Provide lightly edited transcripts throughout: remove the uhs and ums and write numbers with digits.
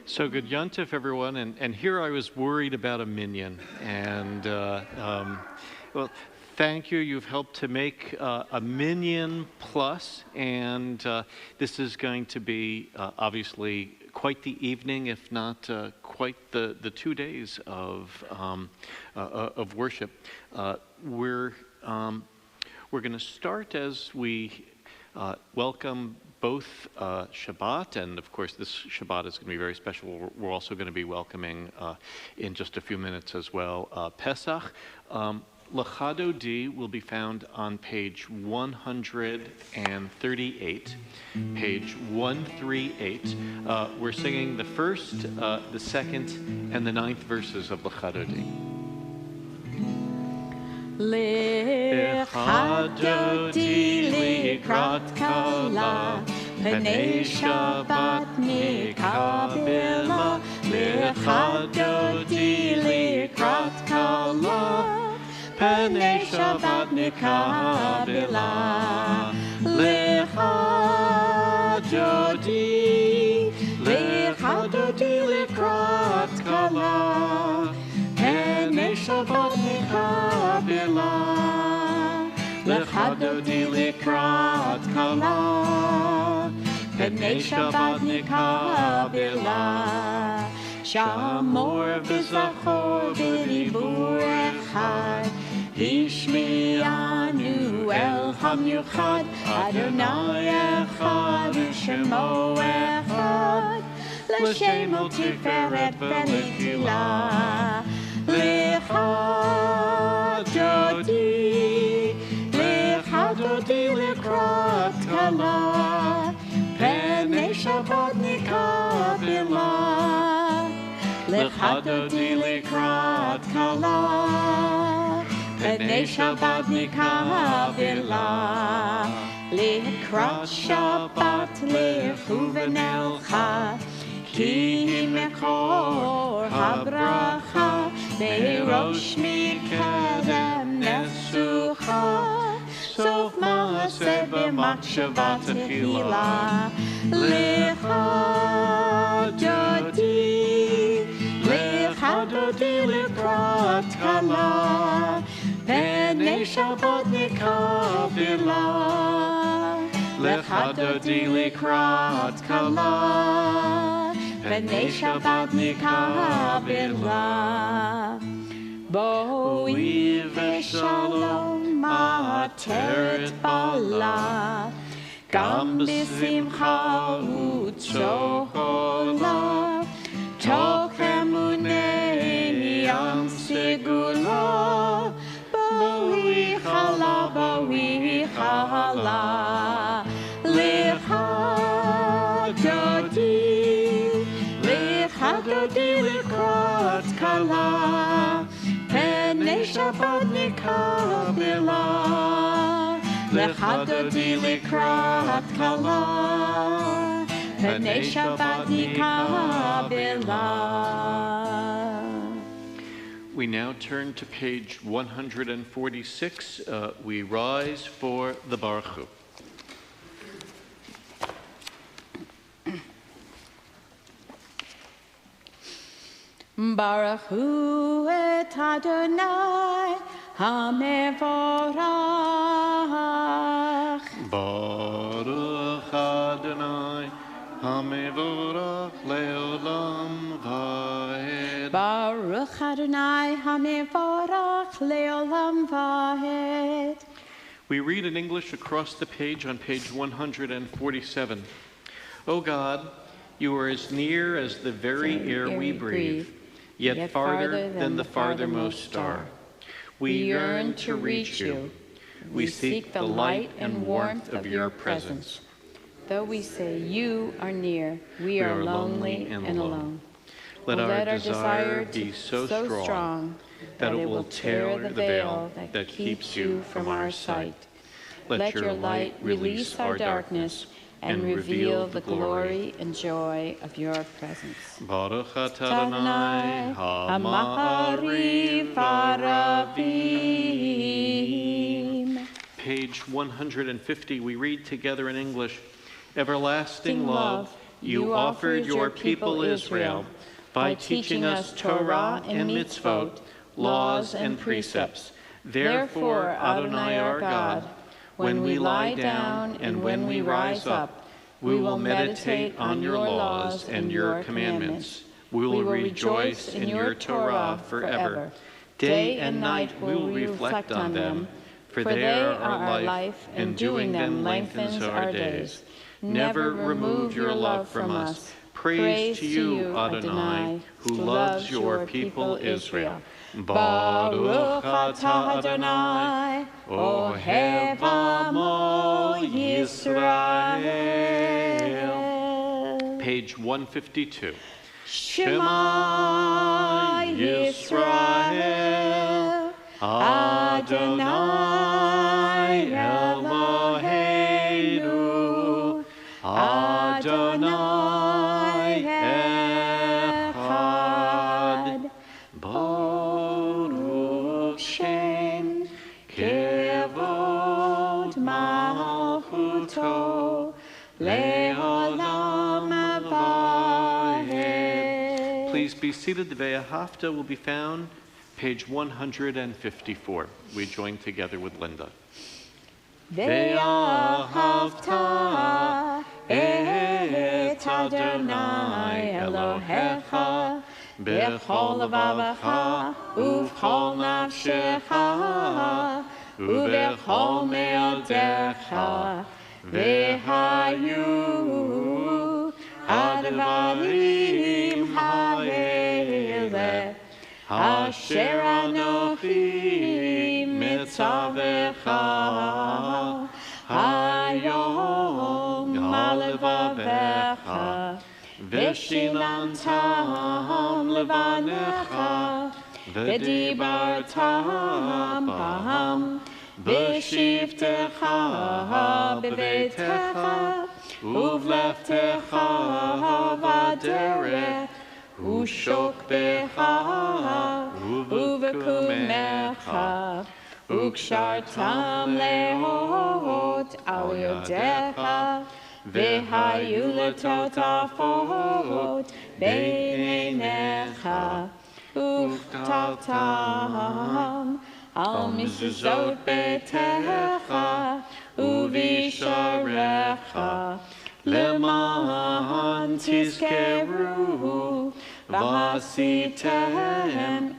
So good Yontif, everyone, and here I was worried about a minion, and well, thank you. You've helped to make a minion plus, and this is going to be obviously quite the evening, if not quite the 2 days of worship. We're going to start as we welcome both Shabbat, and of course this Shabbat is going to be very special. We're also going to be welcoming in just a few minutes as well Pesach. Lachado D will be found on page 138. Page 138. We're singing the first, the second, and the 9th verses of Lachado D. Lechado di likrat kala, Pnei Shabbat nikabela. Lechado di likrat kala, Pnei Shabbat nikabela. Lechado di likrat kala, Pnei Shabbat nikabela. Lechado di likrat kala, Pnei Shabbat nikabela. Shamor v'zachor v'dibur echad, Ishmi'anu el hamyuchad, Adonai echad u'shemo echad, L'shemo tiferet v'letila. Lechado di likrat kala, Pnei Shabbat nikabela. Lechado di likrat kala, Pnei Shabbat nikabela. Likrat Shabbat lechuven elcha, Ki mekor habracha, Meirosh mikedem nesucha, Sof maaseh b'machshava tefila. Lechado di likrat kala, Pnei Shabbat nikabela. Lechado di likrat kala, Pnei Shabbat nikabela. Boi v'shalom ma'ateret bala, Gam b'simcha u'tzohola, Toch emunei yam segula. Boi chala, boi chala. Lechado di likrat kala, Pnei Shabbat nikabela. Lechado di likrat kala, Pnei Shabbat nikabela. We now turn to page 146. We rise for the Baruch Hu. Baruch Hu et Adonai HaMevorach. Baruch Adonai HaMevorach leolam vaed. Baruch Adonai HaMevorach leolam vaed. We read in English across the page on page 147. O God, you are as near as the very air we breathe, yet farther than the farthermost star. We yearn to reach you. We seek the light and warmth of your presence. Though we say you are near, we are lonely and alone. Let our desire be so strong that it will tear the veil that keeps you from our sight. Let your light release our darkness and reveal the glory and joy of your presence. Baruch Adonai HaMa'ariv Aravim. Page 150, we read together in English. Everlasting love you offered your people Israel by teaching us Torah and mitzvot, laws and precepts. Therefore, Adonai our God, when we lie down and when we rise up, we will meditate on your laws and your commandments. We will rejoice in your Torah forever. Day and night we will reflect on them, for they are our life, and doing them lengthens our days. Never remove your love from us. Praise to you, Adonai, who loves your people Israel. Baruch atah Adonai, Ohev Amo Yisrael. Page 152. Shema Yisrael, Adonai Eloheinu, Adonai Echad. Baruch Shem Kevod Malchuto Le'olam Vahed. Please be seated. The Ve'ahavta will be found page 154. We join together with Linda. Ve'ahavta et Adonai Elohecha b'chol levavecha u'v'chol nafshecha u'v'chol me'odecha v'hayu advarim ha'eleh asher anochi mitzavecha hayom alevavecha v'shinantam levanecha v'dibartam bam v'shivtecha b'veitecha uv'leftecha v'derech u'shokbecha uv'kumecha u'kshartam lehot al yodecha v'hayu letotafot beinecha u'chtatam al mezuzot beitecha u'visharecha leman tizkeru v'asitem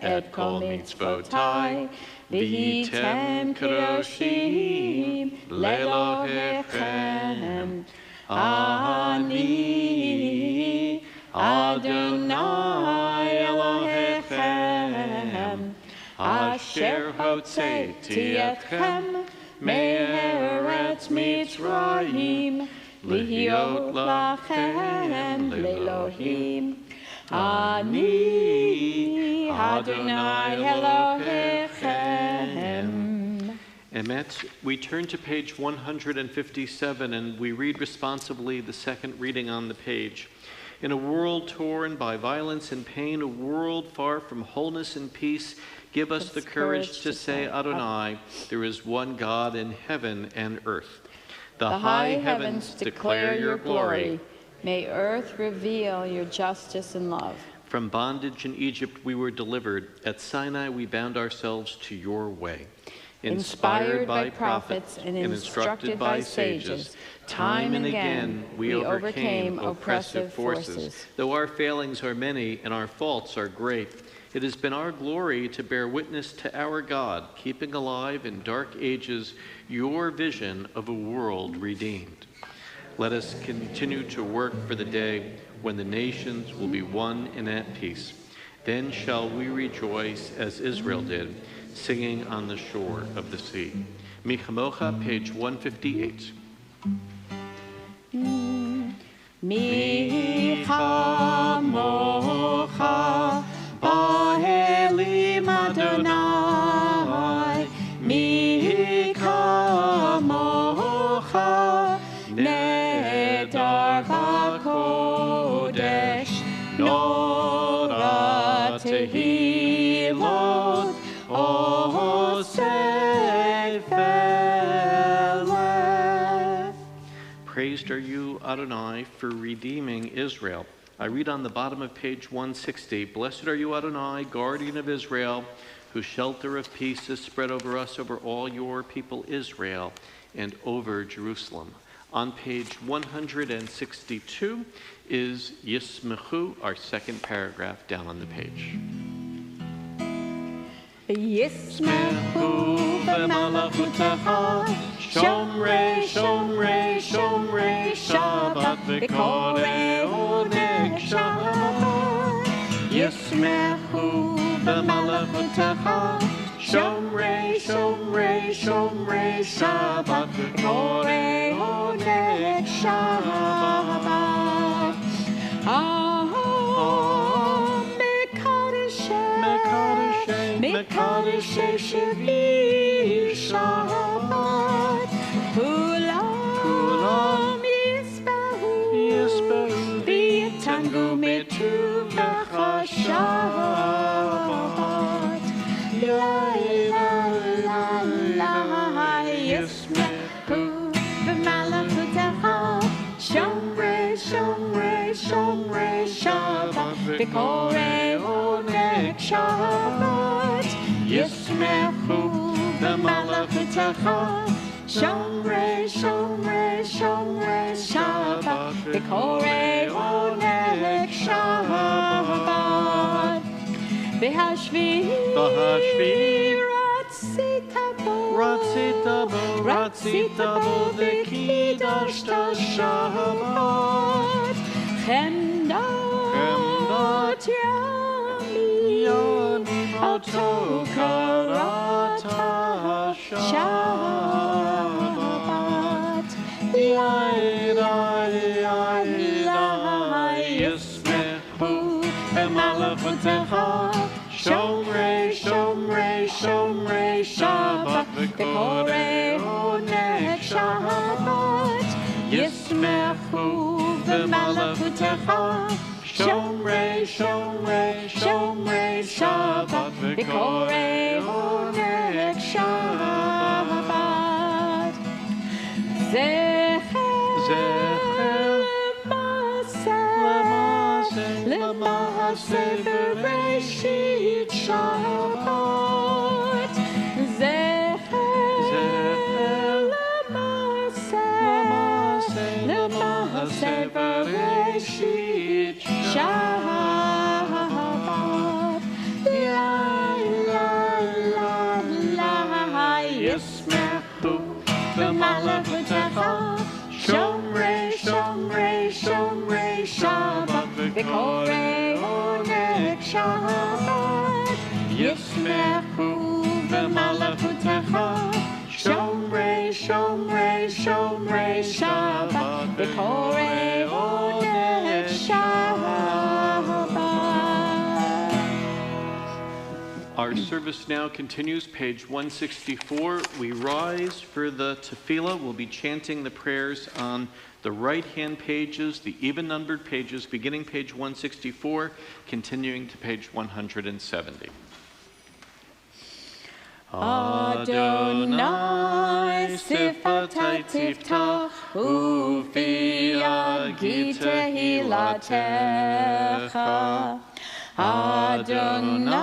et kol mitzvotai v'hitem kadoshim le'lohechem. Ani Adonai Elohechem asher hotzeiti etchem me'eretz Mitzrayim lihiot lachem le'Elohim. Ani Adonai Elohechem. Emet, we turn to page 157 and we read responsibly the second reading on the page. In a world torn by violence and pain, a world far from wholeness and peace, give us the courage to say, Adonai, there is one God in heaven and earth. The high heavens declare your glory. May earth reveal your justice and love. From bondage in Egypt we were delivered. At Sinai we bound ourselves to your way. Inspired by prophets and instructed by sages, time and again we overcame oppressive forces. Though our failings are many and our faults are great, it has been our glory to bear witness to our God, keeping alive in dark ages your vision of a world redeemed. Let us continue to work for the day when the nations will be one and at peace. Then shall we rejoice as Israel did, singing on the shore of the sea. Michamocha, page 158. Michamocha, ba'elim Adonai, Michamocha, nedar b'kodesh, nora tehilot, Praised are you, Adonai, for redeeming Israel. I read on the bottom of page 160, Blessed are you, Adonai, guardian of Israel, whose shelter of peace is spread over us, over all your people Israel, and over Jerusalem. On page 162 is Yismechu, our second paragraph down on the page. Yismechu b'malachutecha, Shomrei, Shomrei, Shomrei Shabbat, V'korei oneg Shabbat. Yismechu b'malachutecha, Shomrei, Shomrei, Shomrei Shabbat, V'korei oneg Shabbat. Mekadeshei Shvi Shabbat, Kulam Yisbahu V'yitangu Metuvecha Shabbat. La Yismechu B'malachutecha, Shomrei, Shomrei, Shomrei Shabbat, V'korei oneg Shabbat. Yismechu b'malachutecha, Shomrei, Shomrei, Shomrei Shabbat, V'korei oneg Shabbat. V'hashvi ratzitabo v'kidashta Shabbat. Chemdat yamim oto karata Shabbat. Yismechu b'malachutecha, Shomrei, Shomrei, Shomrei Shabbat, V'korei oneg Shabbat. Yismechu b'malachutecha, Shomrei, Shomrei, Shomrei Shabbat, V'korei oneg Shabbat. Zecher L'maaseh Bereshit Shabbat. Zecher L'maaseh Bereshit Shabbat. Yismechu b'malachutecha, Shomrei, Shomrei, Shomrei Shabbat, V'korei oneg Shabbat. Yismechu b'malachutecha, Shomrei, Shomrei, Shomrei Shabbat, V'korei oneg Shabbat. Our service now continues, page 164. We rise for the tefillah. We'll be chanting the prayers on the right-hand pages, the even-numbered pages, beginning page 164, continuing to page 170. Adonai sifatai tiftach ufi yagid tehilatecha. Adonai,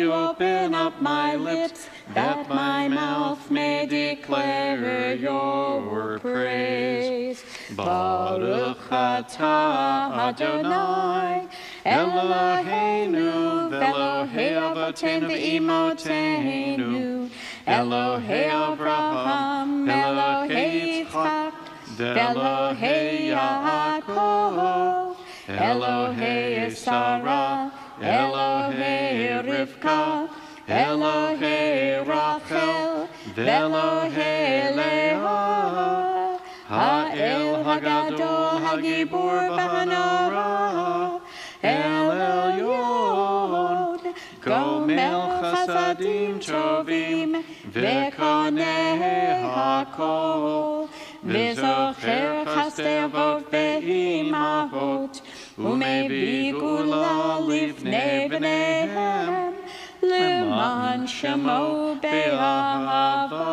open up my lips, that my mouth may declare your praise. Baruch atah Adonai, Eloheinu, Elohei Avotenu v'Imotenu, Elohei Avraham, Elohei Yitzchak, Elohei Yaakov, Elohei Sarah, Elohei Rivka, Elohei Rachel, Elohei Leah, Ha'el Hagadol Hagibur B'Hanora, El Elyon, Gomel Chasadim Tovim, V'Koneh HaKol, V'Zocher Chasdei Avot Ve'imahot, U'mevii Gula Livnei B'neihem, L'man Shemo Be'ahava,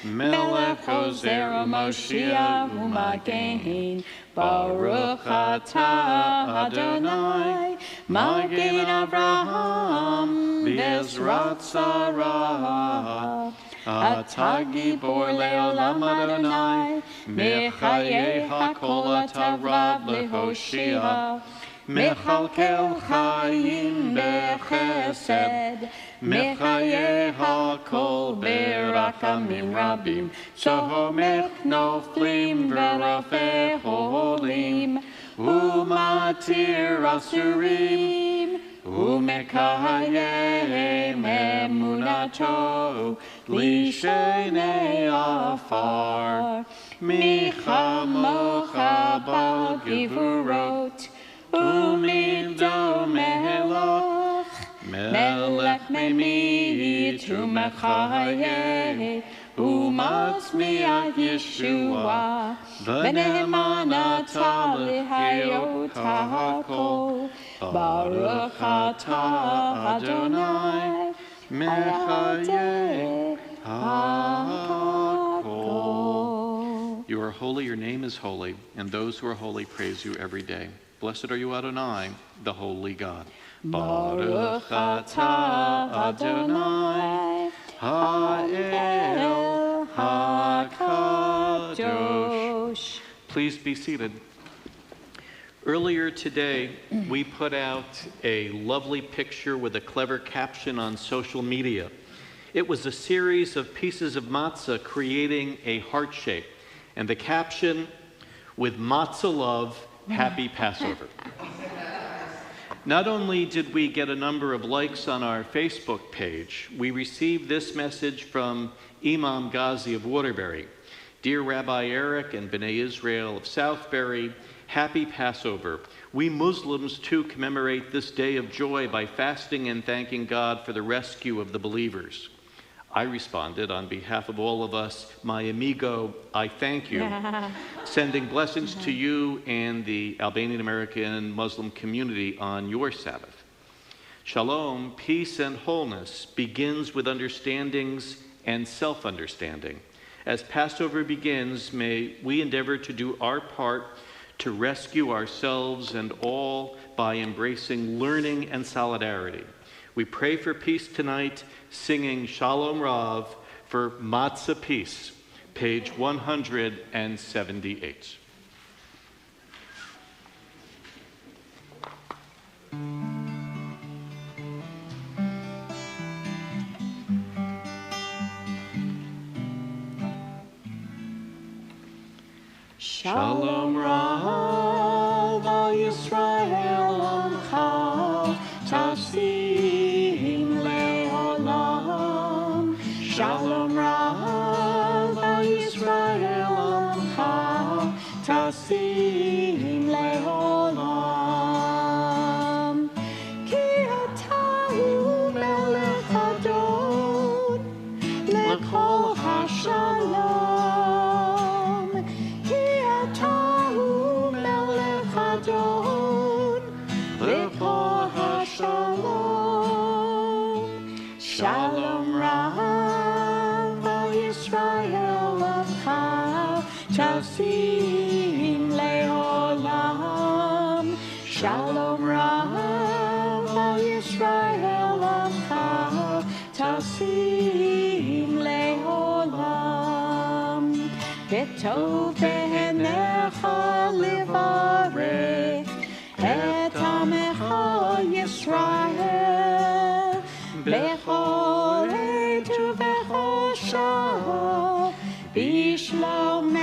Melech Chozer Moshiach U'Magen. Baruch atah Adonai, Magen Avraham, V'ezrat Sarah. Atah Gibor Le'olam Adonai, Mechayeh HaKol atah Rav leHoshia. Mechalkel Chaim Bechesed, Mechayeh HaKol Berachamim Rabim, Sohomech Noflim V'Rafeh Holim, Umatir Asurim, Umekayeh Emunato, Lishenei Afar, Micha Mocha Bal Givurot, Umido Melech, Melech Memit Umechayeh, Umatzmiach Yeshua, V'ne'emanata l'hayot ha'kol, Baruch atah Adonai, Mechayeh ha'kol. You are holy, your name is holy, and those who are holy praise you every day. Blessed are you, Adonai, the holy God. Baruch atah Adonai, Ha'el HaKadosh. Please be seated. Earlier today, we put out a lovely picture with a clever caption on social media. It was a series of pieces of matzah creating a heart shape, and the caption, "With matzah love, happy Passover." Not only did we get a number of likes on our Facebook page, we received this message from Imam Ghazi of Waterbury. "Dear Rabbi Eric and B'nai Israel of Southbury, happy Passover. We Muslims too commemorate this day of joy by fasting and thanking God for the rescue of the believers." I responded, on behalf of all of us, my amigo, I thank you, sending blessings to you and the Albanian American Muslim community on your Sabbath. Shalom, peace and wholeness, begins with understandings and self-understanding. As Passover begins, may we endeavor to do our part to rescue ourselves and all by embracing learning and solidarity. We pray for peace tonight, singing Shalom Rav for Matzah Peace, page 178. Shalom Rav al Yisrael Amcha Tasim Le'olam. Shalom Rav al Yisrael Amcha Tasim Le'olam. Ki atahu melech Adon lekol hashalom. Shalom Rav al Yisrael Amcha Tasim Le'olam. Shalom Rav al Yisrael Amcha Tasim Le'olam. B'tov be'enecha livarech et amecha Yisrael. Bechol עת ובכל שעה בשלומך.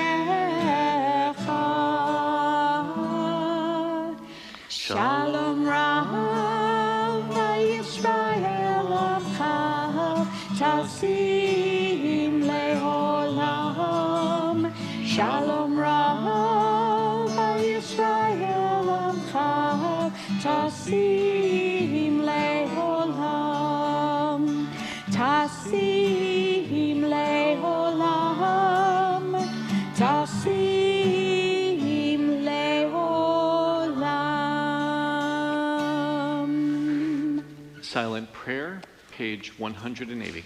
שלום רב על ישראל עמך תשים לעולם. שלום רב על ישראל עמך תשים לעולם. Tasim le'olam, tasim le'olam. Silent prayer, page 180.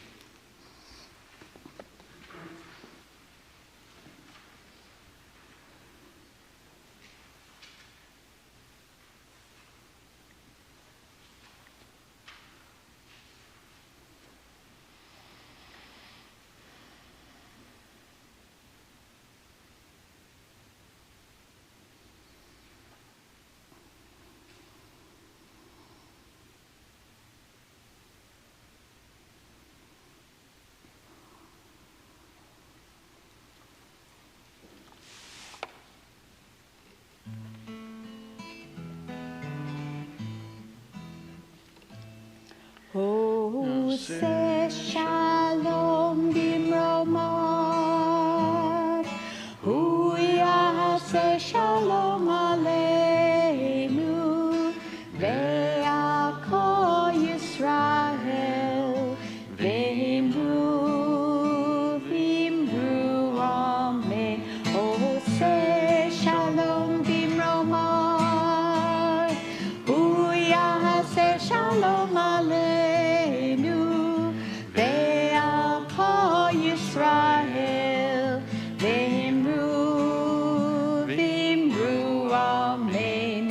Ose shalom bimromav. Hu yaseh shalom aleinu. Ve'al kol Yisrael. V'imru amen. Ose shalom bimromav. Hu yaseh shalom aleinu. Ve'al kol Yisrael. V'imru amen.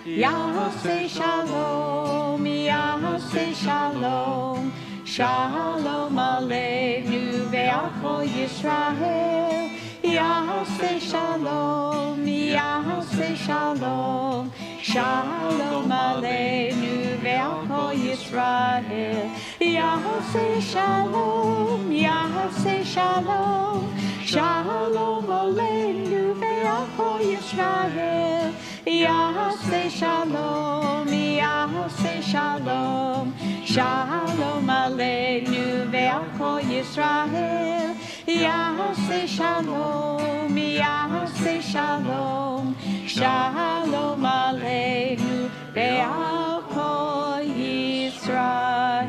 Yaseh shalom, Yaseh shalom. Shalom aleinu ve'al kol Yisrael. Yaseh shalom, Yaseh shalom. Shalom aleinu ve'al kol Yisrael. Yaseh shalom, Yaseh shalom. Shalom aleinu ve'al kol Yisrael. Yaseh shalom, Yaseh shalom. Shalom aleinu ve'al kol Yisrael. Yaseh shalom, Yaseh shalom. Shalom aleinu ve'al kol Yisrael.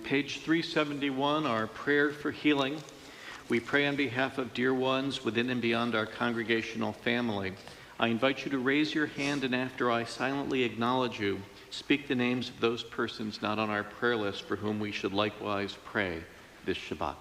Page 371, our prayer for healing. We pray on behalf of dear ones within and beyond our congregational family. I invite you to raise your hand, and after I silently acknowledge you, speak the names of those persons not on our prayer list for whom we should likewise pray this Shabbat.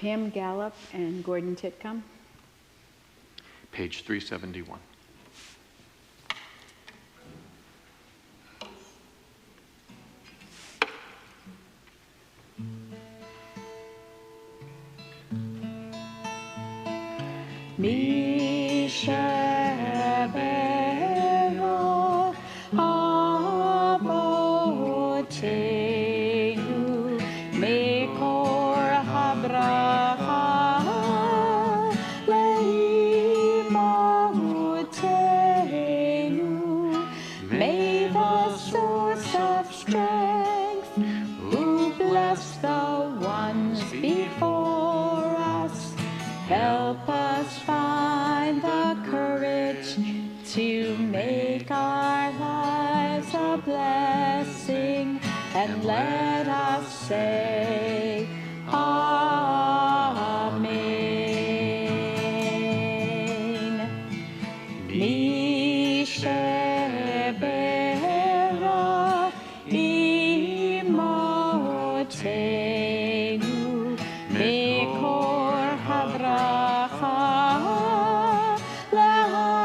Pam Gallup and Gordon Titcomb. Page 371. Mishabero avotenu mekor habracha leimahotenu. May the source of strength who bless the ones before us help us find the courage to make our lives a blessing, and let us say Amen. Mishebera imotenu mekor habracha lehavotenu.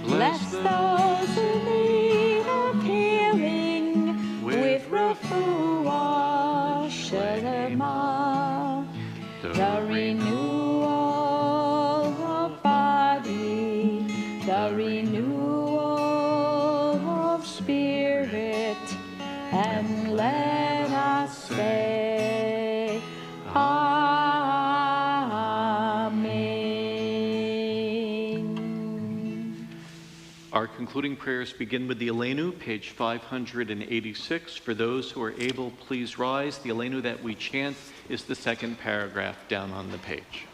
Bless those in need of healing with refuah shelema, the renewal of body, the renewal of spirit, and let us say Amen. Our concluding prayers begin with the Aleinu, page 586. For those who are able, please rise. The Aleinu that we chant is the second paragraph down on the page.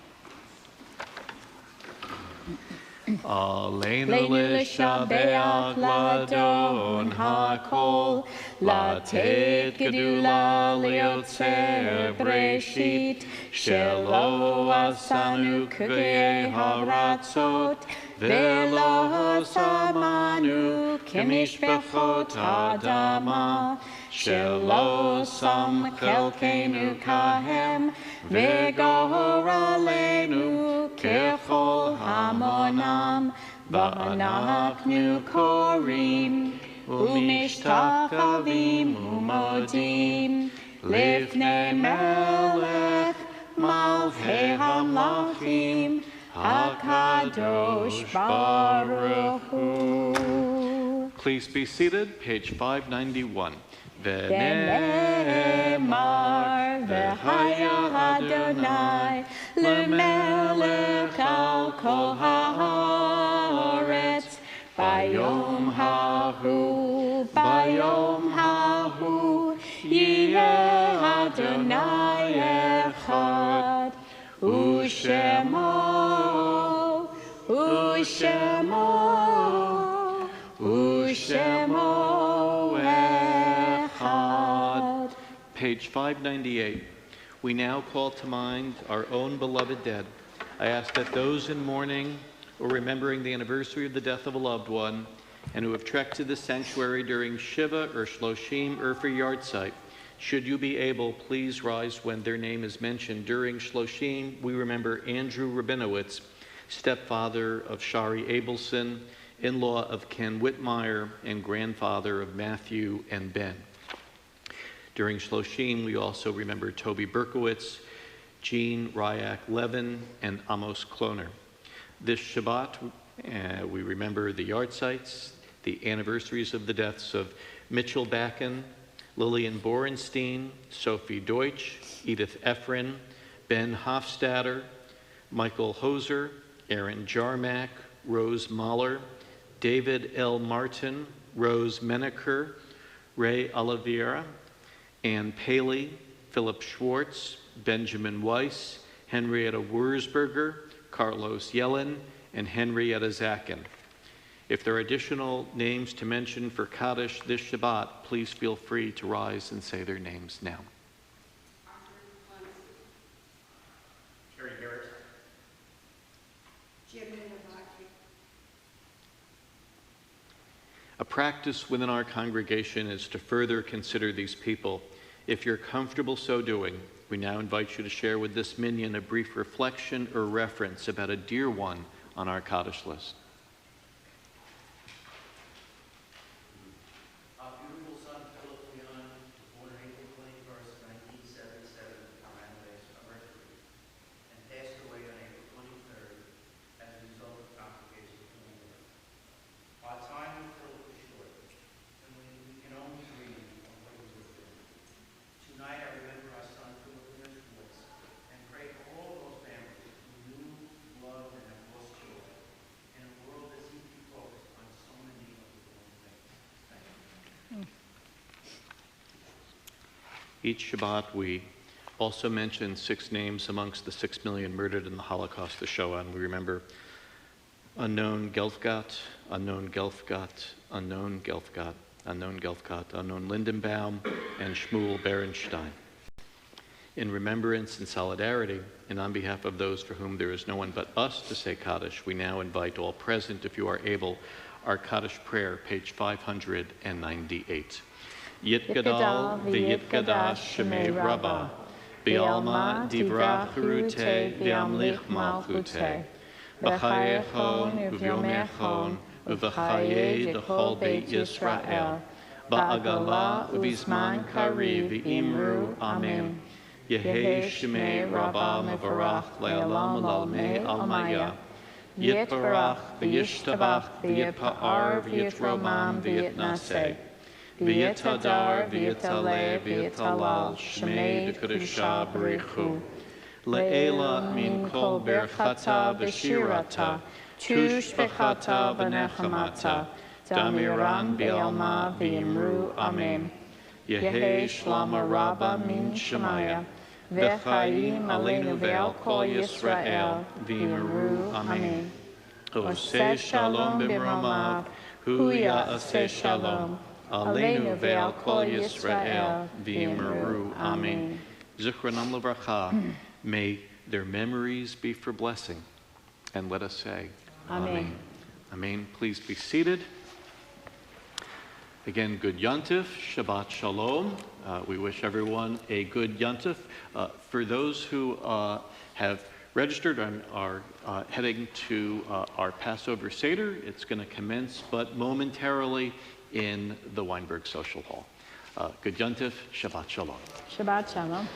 Aleinu l'shabeach l'adon hakol, לתת גדולה ליוצר בראשית, שלא עשנו כגי הרצות, ולא שמנו כמשפחות האדמה, שלא שם חלקנו כהם, וגורלנו ככל המונם, ואנחנו קוראים ומשתחווים ומודים לפני מלך מלכי המלכים הקדוש ברוך הוא. Please be seated, page 591. Ve'nemar v'haya Adonai l'melech al kol haaretz bayom hahu yeh Adonai echad u'shemo echad. Page 598. We now call to mind our own beloved dead. I ask that those in mourning or remembering the anniversary of the death of a loved one and who have trekked to the sanctuary during Shiva or Shloshim or for Yartzeit, should you be able, please rise when their name is mentioned. During Shloshim, we remember Andrew Rabinowitz, stepfather of Shari Abelson, in-law of Ken Whitmire, and grandfather of Matthew and Ben. During Shloshim, we also remember Toby Berkowitz, Jean Ryak Levin, and Amos Kloner. This Shabbat, we remember the Yartzeits, the anniversaries of the deaths of Mitchell Bakken, Lillian Borenstein, Sophie Deutsch, Edith Efren, Ben Hofstadter, Michael Hoser, Aaron Jarmack, Rose Mahler, David L. Martin, Rose Menaker, Ray Oliveira, Ann Paley, Philip Schwartz, Benjamin Weiss, Henrietta Wurzberger, Carlos Yellen, and Henrietta Zakin. If there are additional names to mention for Kaddish this Shabbat, please feel free to rise and say their names now. Terry Garrett. A practice within our congregation is to further consider these people. If you're comfortable so doing, we now invite you to share with this minyan a brief reflection or reference about a dear one on our Kaddish list. Our beautiful son, Philip Leon, was born April 21st, 1977, around Mercury, and passed away on April 23rd as a result of complications from the war. Our time with Philip was short, and we can only dream of what he would have been. Tonight, I remember our son, Philip Leon Schwartz, and pray for all those families who knew, loved, and have lost children in a world that seems to be focused on so many of the wrong things. Thank you. Each Shabbat, we also mention 6 names amongst the 6 million murdered in the Holocaust, the Shoah, and we remember unknown Gelfgott, unknown Gelfgott, unknown Gelfgott, unknown Gelfgott, unknown Lindenbaum, and Shmuel Berenstein. In remembrance and solidarity, and on behalf of those for whom there is no one but us to say Kaddish, we now invite all present, if you are able, our Kaddish prayer, page 598. Yitgadal v'yitgadash shemei Rabbah, B'alma divrach cherutei v'amlich malchutei, B'chaye echon u'vyom echon u'v'chaye d'chol Beit Yisrael, Ba'agala u'bizman kariv v'imru Amen. Yehei shemei Rabbah mevarach le'olam lalmei almaya, Yitbarach v'yishtabach v'yitpa'ar v'yitromam v'yitnaseh, V'yitadar, v'yitaleh, v'yitalal, Shmei d'Kudusha B'richu. Le'ela min kol berchata v'shirata, tush b'chata v'nechamata, damiran b'alma v'yimru Amen. Yehei shlama rabba min shemaya, v'chaim aleinu ve'al kol Yisrael, v'yimru Amen. Oseh shalom b'mromav, hu ya'aseh shalom. Aleinu ve'al kol Yisrael v'yimeru. Amen. Zichronam levracha. May their memories be for blessing. And let us say, Amen. Amen. Please be seated. Again, good Yontif, Shabbat Shalom. We wish everyone a good Yontif. For those who have registered and are heading to our Passover Seder, it's going to commence, but momentarily, in the Weinberg Social Hall. Good Yontif, Shabbat Shalom. Shabbat Shalom.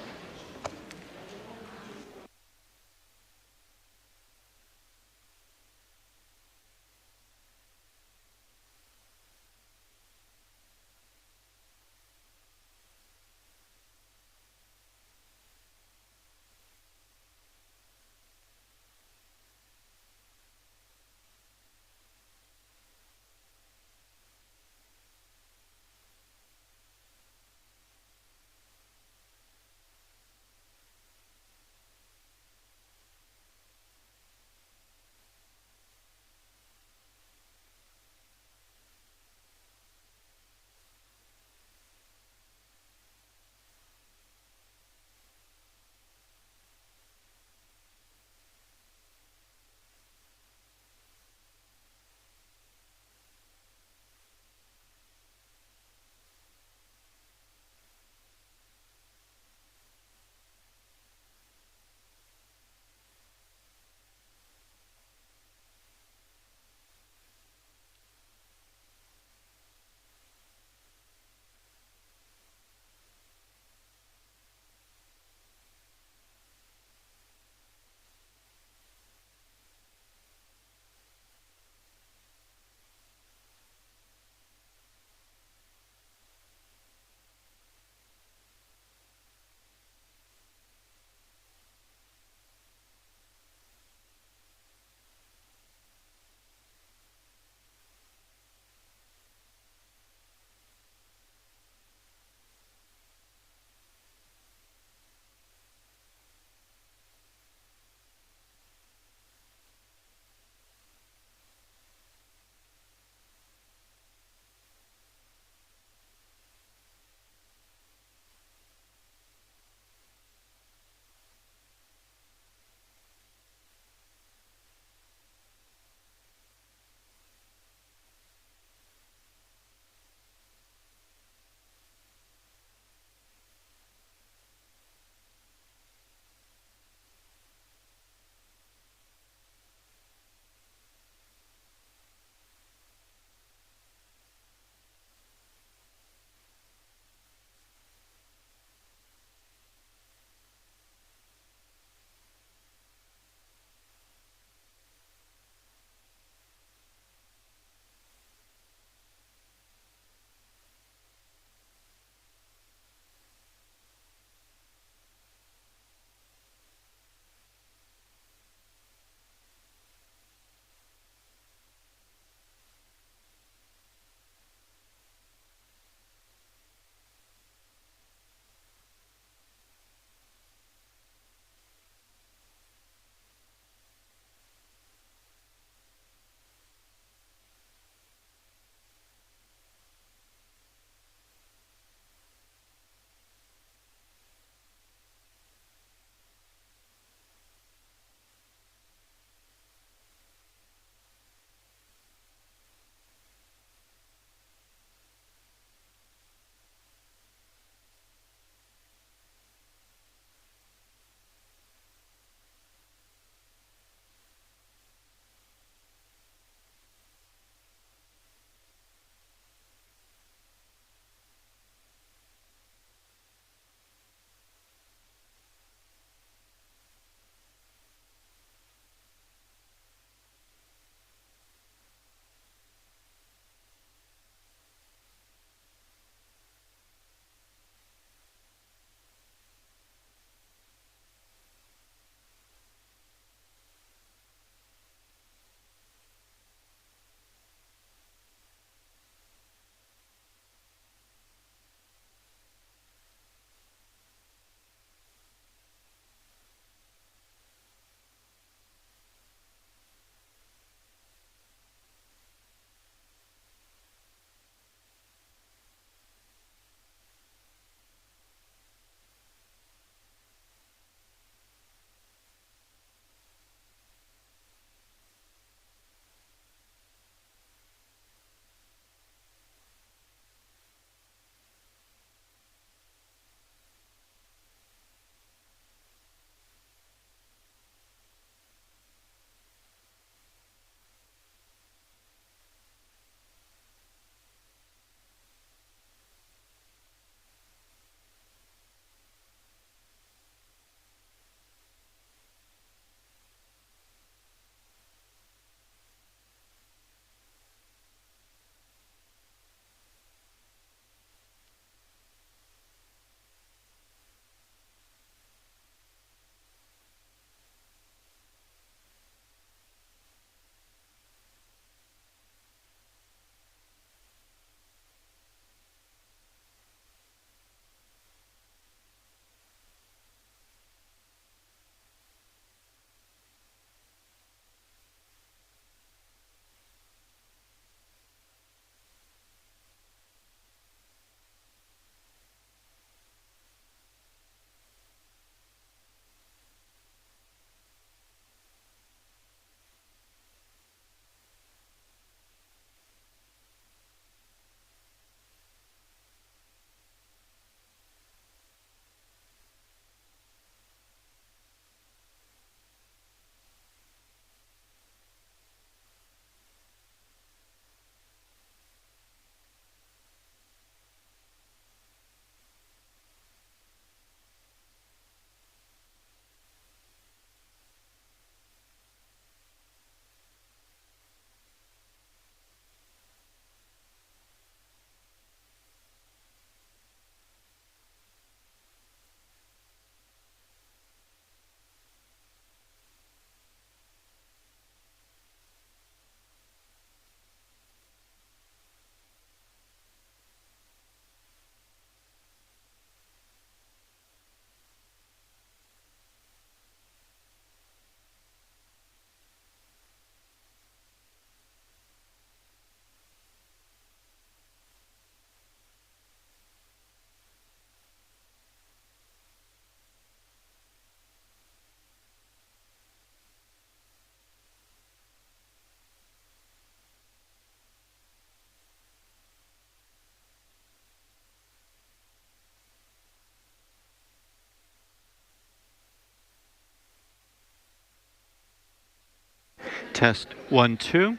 Test 1 2.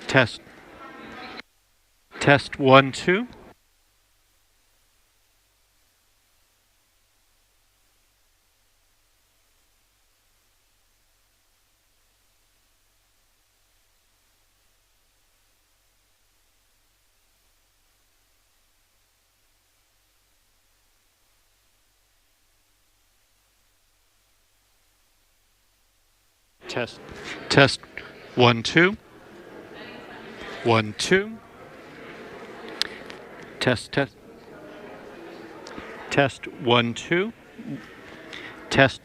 Test. Test 1 2. Test. Test 1 2. 1 2. Test test. Test 1 2. Test.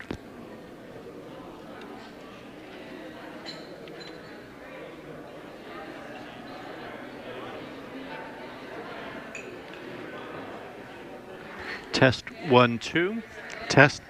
Test 1 2. Test.